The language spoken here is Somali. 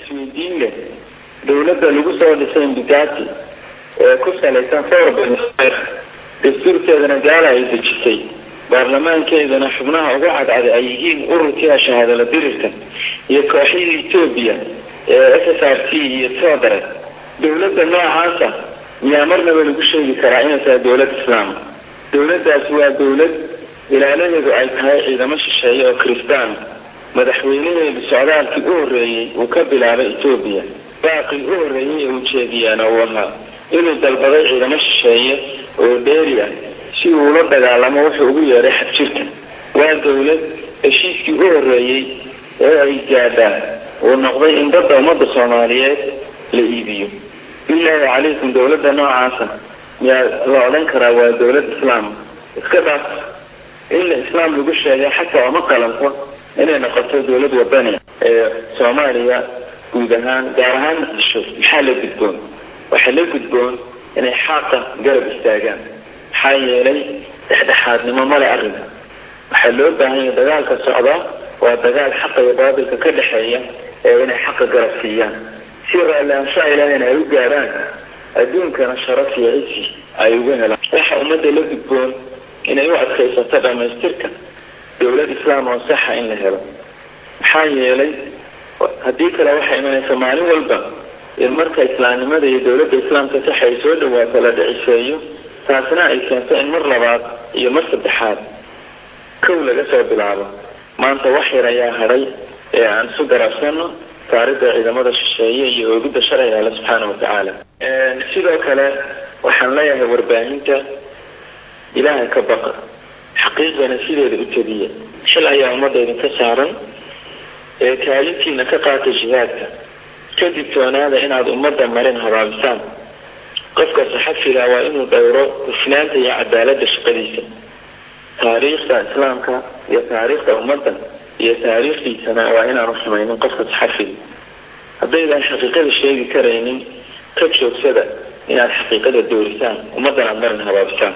isweydiin leh dowladda lagu soo dhisay Mbagati ku salaysan forbes dastuurkeedana gaala ay dejisay baarlamaankeedana xubnaha ugu cadcad ay yihiin ururka shahaadada dirirka iyo kooxda Itoobiya SSRT iyo Sodare dowladda noocaasa miyaa marnaba lagu sheegi karaa inay tahay dowlad islaam dowladdaas waa dowlad ilaaladeedu ay tahay ciidamo shisheeye oo Kristaan madaxweynaheedu socdaalkii u horeeyay uu ka bilaabay Itoobiya baaqi u horeeyay uu jeediyana waxa inuu dalbaday ciidamo shisheeye oo dheeriya si uu la dagaalamo wuxuu ugu yeeray xabjirka waa dowlad heshiiskii u horeeyay ee ay gaadhaan oo noqday in dadka ummadda Soomaaliyeed la iibiyo ilaahay calaykum dowladda noocaasa yaa la oran karaa waa dowlad islaam iska dhaaf in islaam lagu sheegay xataa ma qalanto inay noqoto dowlad wadani Soomaaliya guud ahaan gaar ahaan maxaa la gudboon waxa la gudboon inay xaqa garab istaagaan maxaa yeelay dhexdhexaadnimo male arrinka waxa loo baahan yahay dagaalka socda waa dagaal xaqa iyo baadilka ka dhaxeeya ee inay xaqa garab siiyaan si raalaansha ilaahayna ay u gaaraan adduunkana sharaf iyo cizi ay ugu helaan waxa ummadda la gudboon inay u adkaysato dhamaystirka dowlad islaam oo sax ah in la helo maxaa yeelay haddii kale waxa imanaysa maalin walba in marka islaamnimada iyo dowladda islaamka sax ay soo dhawaato la dhiciseeyo taasina ay keento in mar labaad iyo mar saddexaad kow laga soo bilaabo maanta wax yar ayaa hadhay ee aan isu garabsano taariikhda ciidamada shisheeye iyo oogida sharciga Allah subhanahu wa ta'ala sidoo kale waxaan leeyahay warbaahinta ilaahay ka baqa xaqiiqana sideeda u tabiya shil ayaa ummadda idinka saaran ee kaalintiina ka qaata jihaadka kadib toonaada inaad ummadda marin habaabisaan qofka saxafiga waa inuu dhowro hufnaanta iyo cadaaladda shaqadiisa taariikhda islaamka iyo taariikhda ummadda iyo taariikhdiisana waa inaanu xumaynin qofka saxafiga haddaydan xaqiiqada sheegi karaynin ka joogsada inaad xaqiiqada doorisaan ummaddana marin habaabisaan